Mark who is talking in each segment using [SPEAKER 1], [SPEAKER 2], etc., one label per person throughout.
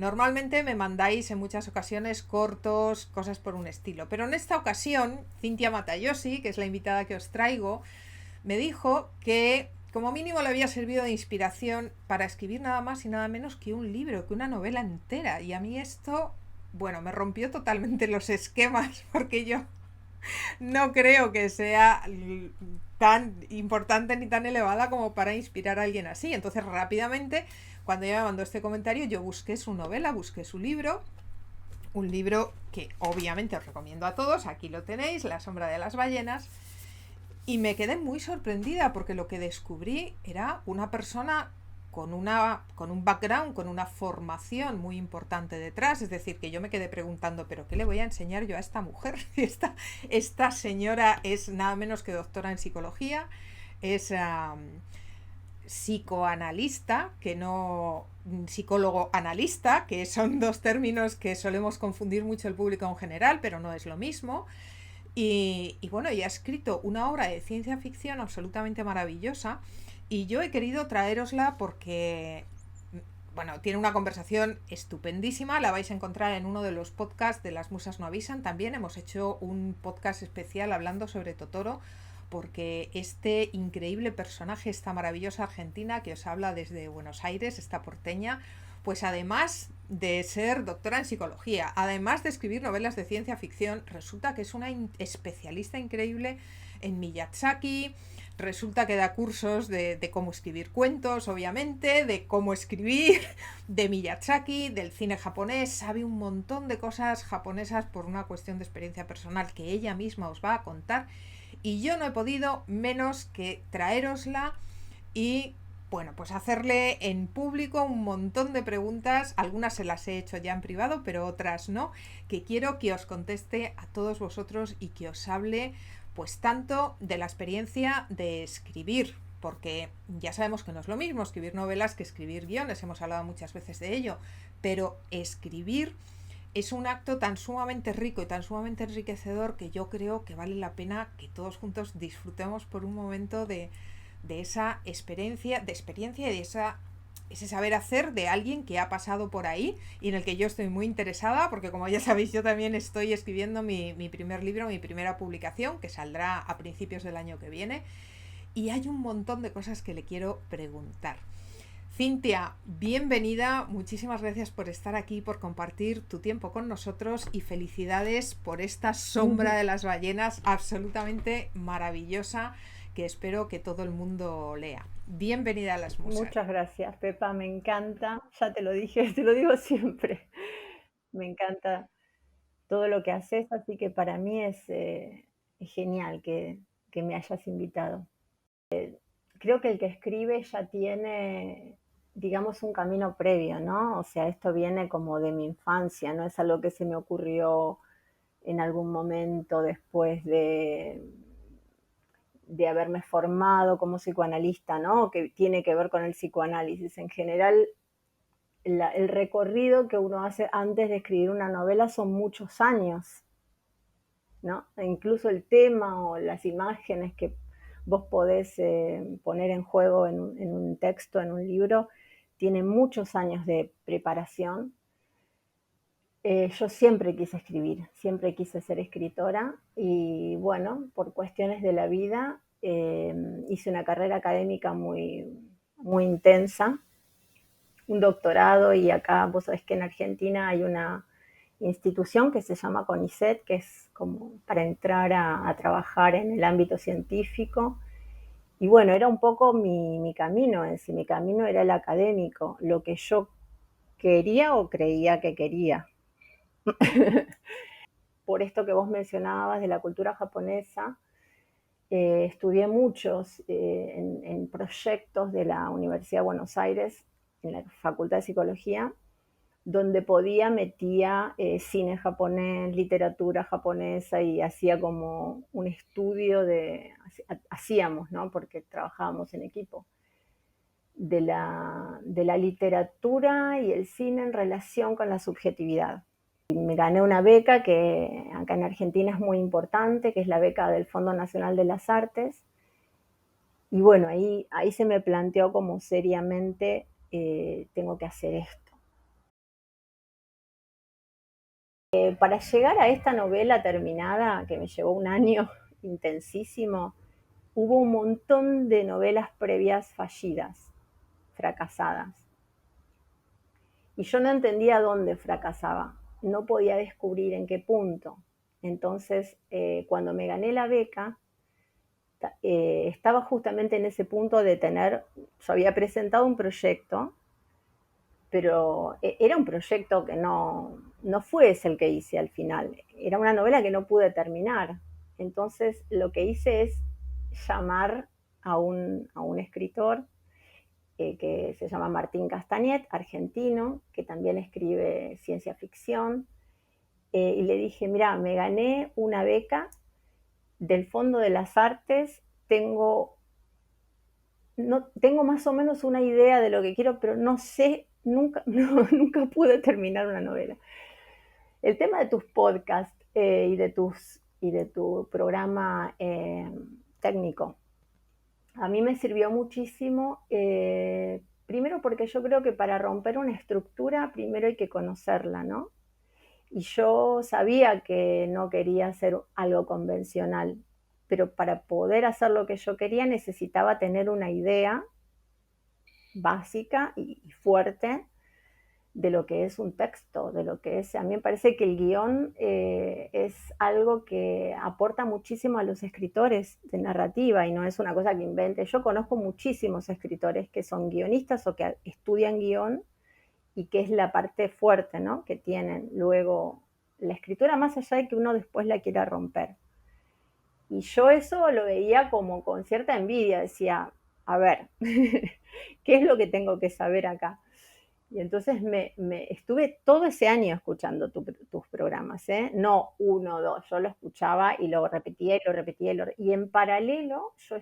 [SPEAKER 1] Normalmente me mandáis en muchas ocasiones cortos, cosas por un estilo, pero en esta ocasión, Cintia Matayoshi, que es la invitada que os traigo, me dijo que como mínimo le había servido de inspiración para escribir nada más y nada menos que un libro, que una novela entera. Y a mí esto, bueno, me rompió totalmente los esquemas, porque yo no creo que sea tan importante ni tan elevada como para inspirar a alguien así. Entonces rápidamente, cuando ella me mandó este comentario, yo busqué su novela, busqué su libro, un libro que obviamente os recomiendo a todos, aquí lo tenéis, La sombra de las ballenas, y me quedé muy sorprendida porque lo que descubrí era una persona con un background, con una formación muy importante detrás. Es decir, que yo me quedé preguntando, ¿pero qué le voy a enseñar yo a esta mujer? Esta señora es nada menos que doctora en psicología, es psicoanalista, que no psicólogo analista, que son dos términos que solemos confundir mucho el público en general, pero no es lo mismo. Y bueno, ella ha escrito una obra de ciencia ficción absolutamente maravillosa y yo he querido traérosla porque, bueno, tiene una conversación estupendísima, la vais a encontrar en uno de los podcasts de Las Musas No Avisan. También hemos hecho un podcast especial hablando sobre Totoro, porque este increíble personaje, esta maravillosa argentina que os habla desde Buenos Aires, esta porteña, pues además de ser doctora en psicología, además de escribir novelas de ciencia ficción, resulta que es una especialista increíble en Miyazaki. Resulta que da cursos de cómo escribir cuentos, obviamente, de cómo escribir, de Miyazaki, del cine japonés. Sabe un montón de cosas japonesas por una cuestión de experiencia personal que ella misma os va a contar. Y yo no he podido menos que traérosla y, bueno, pues hacerle en público un montón de preguntas. Algunas se las he hecho ya en privado, pero otras no, que quiero que os conteste a todos vosotros y que os hable pues tanto de la experiencia de escribir, porque ya sabemos que no es lo mismo escribir novelas que escribir guiones, hemos hablado muchas veces de ello, pero escribir es un acto tan sumamente rico y tan sumamente enriquecedor que yo creo que vale la pena que todos juntos disfrutemos por un momento de esa experiencia y de ese saber hacer de alguien que ha pasado por ahí y en el que yo estoy muy interesada, porque como ya sabéis, yo también estoy escribiendo mi primer libro, mi primera publicación, que saldrá a principios del año que viene, y hay un montón de cosas que le quiero preguntar. Cintia, bienvenida, muchísimas gracias por estar aquí, por compartir tu tiempo con nosotros y felicidades por esta sombra de las ballenas absolutamente maravillosa que espero que todo el mundo lea. Bienvenida a Las Musas.
[SPEAKER 2] Muchas gracias, Pepa, me encanta, ya te lo dije, te lo digo siempre, me encanta todo lo que haces, así que para mí es genial que me hayas invitado. Creo que el que escribe ya tiene, digamos, un camino previo, ¿no? O sea, esto viene como de mi infancia, no es algo que se me ocurrió en algún momento después de haberme formado como psicoanalista, ¿no? Que tiene que ver con el psicoanálisis. En general, el recorrido que uno hace antes de escribir una novela son muchos años, ¿no? E incluso el tema o las imágenes que vos podés poner en juego en un texto, en un libro, tienen muchos años de preparación. Yo siempre quise escribir, siempre quise ser escritora y bueno, por cuestiones de la vida hice una carrera académica muy intensa, un doctorado y acá vos sabés que en Argentina hay una institución que se llama CONICET, que es como para entrar a trabajar en el ámbito científico. Y bueno, era un poco mi camino, es decir, mi camino era el académico, lo que yo quería o creía que quería. Por esto que vos mencionabas de la cultura japonesa, estudié muchos en proyectos de la Universidad de Buenos Aires, en la Facultad de Psicología, donde podía metía cine japonés, literatura japonesa y hacía como un estudio hacíamos, ¿no? Porque trabajábamos en equipo, de la literatura y el cine en relación con la subjetividad. Me gané una beca que acá en Argentina es muy importante, que es la beca del Fondo Nacional de las Artes. Y bueno, ahí se me planteó como seriamente, tengo que hacer esto. Para llegar a esta novela terminada, que me llevó un año intensísimo, hubo un montón de novelas previas fallidas, fracasadas. Y yo no entendía dónde fracasaba, no podía descubrir en qué punto. Entonces, cuando me gané la beca, estaba justamente en ese punto de yo había presentado un proyecto, pero era un proyecto que no fue ese el que hice al final. Era una novela que no pude terminar. Entonces, lo que hice es llamar a un escritor que se llama Martín Castañet, argentino, que también escribe ciencia ficción, y le dije, mira, me gané una beca del Fondo de las Artes, tengo más o menos una idea de lo que quiero, pero no sé, nunca pude terminar una novela. El tema de tus podcasts y de tu programa técnico, a mí me sirvió muchísimo, primero porque yo creo que para romper una estructura, primero hay que conocerla, ¿no? Y yo sabía que no quería hacer algo convencional, pero para poder hacer lo que yo quería necesitaba tener una idea básica y fuerte de lo que es un texto, de lo que es, a mí me parece que el guión es algo que aporta muchísimo a los escritores de narrativa y no es una cosa que invente. Yo conozco muchísimos escritores que son guionistas o que estudian guión y que es la parte fuerte, ¿no?, que tienen luego la escritura, más allá de que uno después la quiera romper. Y yo eso lo veía como con cierta envidia, decía, a ver, ¿qué es lo que tengo que saber acá? Y entonces estuve todo ese año escuchando tus programas, ¿eh? No uno o dos, yo lo escuchaba y lo repetía y lo repetía. Y en paralelo yo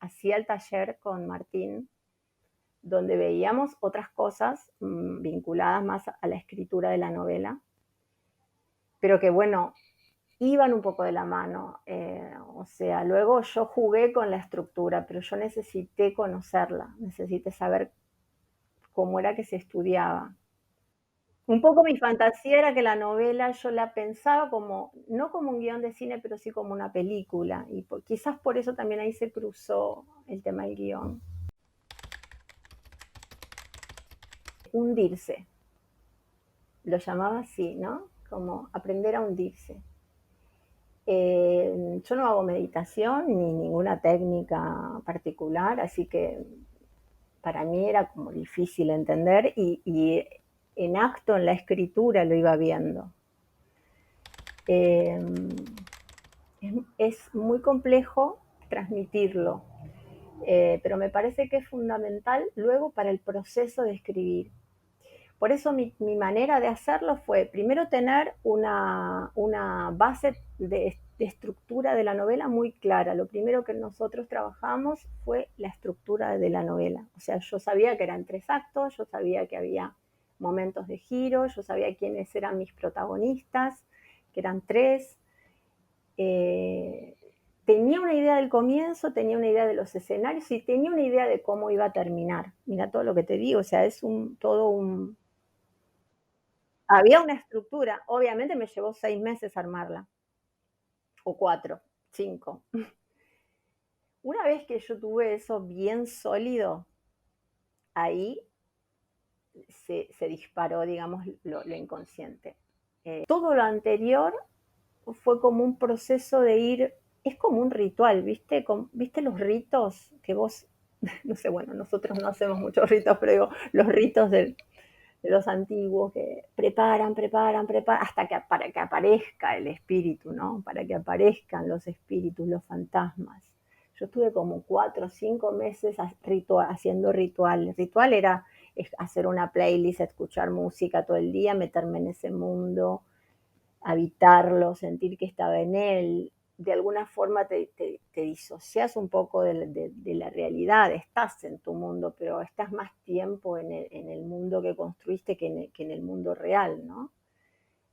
[SPEAKER 2] hacía el taller con Martín, donde veíamos otras cosas vinculadas más a la escritura de la novela, pero que bueno, iban un poco de la mano. O sea, luego yo jugué con la estructura, pero yo necesité conocerla, necesité saber cómo era que se estudiaba. Un poco mi fantasía era que la novela yo la pensaba como, no como un guión de cine, pero sí como una película. Y quizás por eso también ahí se cruzó el tema del guión. Hundirse, lo llamaba así, ¿no? Como aprender a hundirse. Yo no hago meditación ni ninguna técnica particular, así que para mí era como difícil entender y en acto, en la escritura lo iba viendo. Eh, es muy complejo transmitirlo, pero me parece que es fundamental luego para el proceso de escribir. Por eso mi manera de hacerlo fue primero tener una base de estructura de la novela muy clara. Lo primero que nosotros trabajamos fue la estructura de la novela. O sea, yo sabía que eran 3 actos, yo sabía que había momentos de giro, yo sabía quiénes eran mis protagonistas, que eran 3. Tenía una idea del comienzo, tenía una idea de los escenarios y tenía una idea de cómo iba a terminar. Mira todo lo que te digo, o sea, es todo un... Había una estructura, obviamente me llevó 6 meses armarla, o 4, 5. Una vez que yo tuve eso bien sólido, ahí se disparó, digamos, lo inconsciente. Todo lo anterior fue como un proceso de ir, es como un ritual, ¿viste? ¿Viste los ritos que vos, no sé, bueno, nosotros no hacemos muchos ritos, pero digo, los ritos de los antiguos que preparan, hasta que para que aparezca el espíritu, ¿no? Para que aparezcan los espíritus, los fantasmas. Yo estuve como 4 o 5 meses haciendo ritual. El ritual era hacer una playlist, escuchar música todo el día, meterme en ese mundo, habitarlo, sentir que estaba en él. De alguna forma te disocias un poco de la realidad, estás en tu mundo, pero estás más tiempo en el mundo que construiste que en el mundo real, ¿no?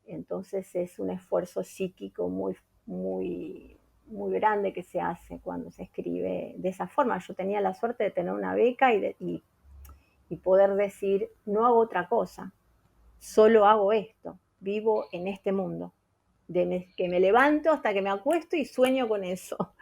[SPEAKER 2] Entonces es un esfuerzo psíquico muy grande que se hace cuando se escribe de esa forma. Yo tenía la suerte de tener una beca y poder decir, no hago otra cosa, solo hago esto. vivo en este mundo, que me levanto hasta que me acuesto y sueño con eso.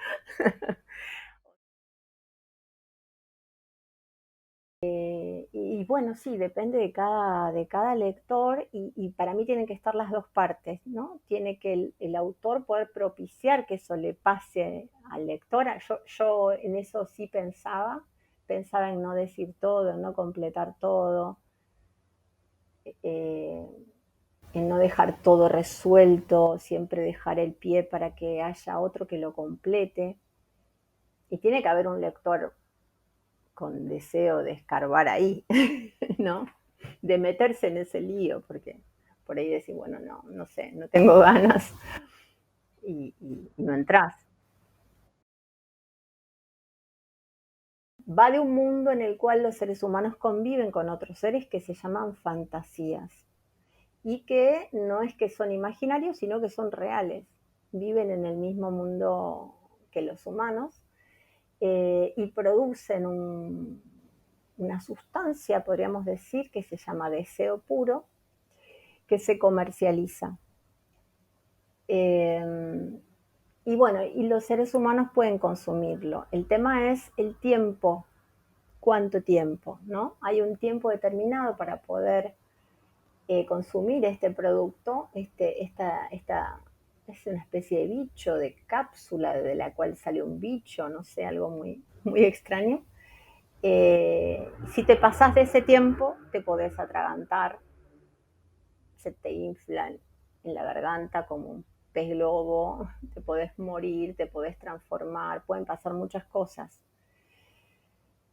[SPEAKER 2] Y bueno, sí, depende de cada lector y para mí tienen que estar las dos partes, ¿no? Tiene que el autor poder propiciar que eso le pase al lector. Yo en eso sí pensaba en no decir todo, en no completar todo, eh, en no dejar todo resuelto, siempre dejar el pie para que haya otro que lo complete. Y tiene que haber un lector con deseo de escarbar ahí, ¿no? De meterse en ese lío, porque por ahí decís, bueno, no sé, no tengo ganas y no entras. Va de un mundo en el cual los seres humanos conviven con otros seres que se llaman fantasías y que no es que son imaginarios, sino que son reales. Viven en el mismo mundo que los humanos y producen una sustancia, podríamos decir, que se llama deseo puro, que se comercializa. Y bueno, y los seres humanos pueden consumirlo. El tema es el tiempo, cuánto tiempo, ¿no? Hay un tiempo determinado para poder consumir este producto, es una especie de bicho, de cápsula de la cual sale un bicho, no sé, algo muy, muy extraño. Si te pasas de ese tiempo, te podés atragantar, se te inflan en la garganta como un pez globo, te podés morir, te podés transformar, pueden pasar muchas cosas.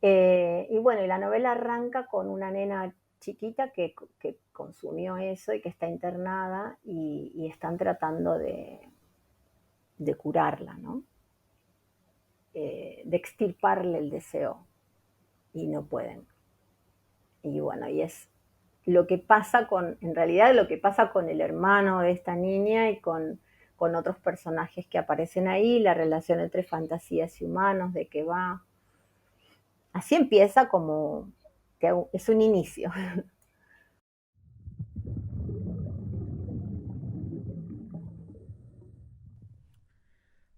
[SPEAKER 2] Y bueno, y la novela arranca con una nena chiquita que consumió eso y que está internada y están tratando de curarla, ¿no? De extirparle el deseo y no pueden. Y bueno, y es lo que pasa en realidad lo que pasa con el hermano de esta niña y con otros personajes que aparecen ahí, la relación entre fantasías y humanos, de que va. Así empieza como, es un inicio.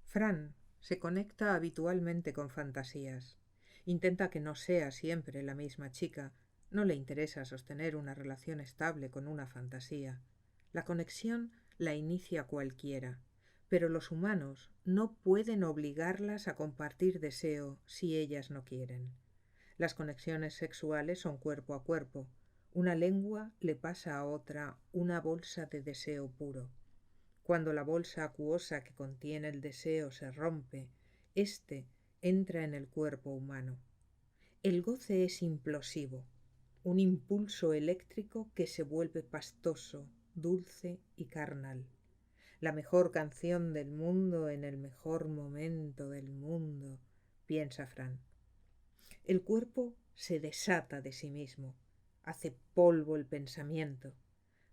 [SPEAKER 1] Fran se conecta habitualmente con fantasías. Intenta que no sea siempre la misma chica. No le interesa sostener una relación estable con una fantasía. La conexión la inicia cualquiera, pero los humanos no pueden obligarlas a compartir deseo si ellas no quieren. Las conexiones sexuales son cuerpo a cuerpo. Una lengua le pasa a otra una bolsa de deseo puro. Cuando la bolsa acuosa que contiene el deseo se rompe, éste entra en el cuerpo humano. El goce es implosivo, un impulso eléctrico que se vuelve pastoso, dulce y carnal. La mejor canción del mundo en el mejor momento del mundo, piensa Fran. El cuerpo se desata de sí mismo, hace polvo el pensamiento.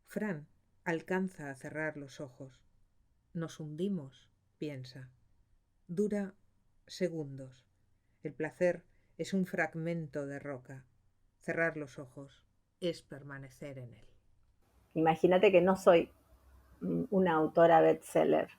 [SPEAKER 1] Fran alcanza a cerrar los ojos. Nos hundimos, piensa. Dura segundos. El placer es un fragmento de roca. Cerrar los ojos es permanecer en él.
[SPEAKER 2] Imagínate que no soy una autora bestseller.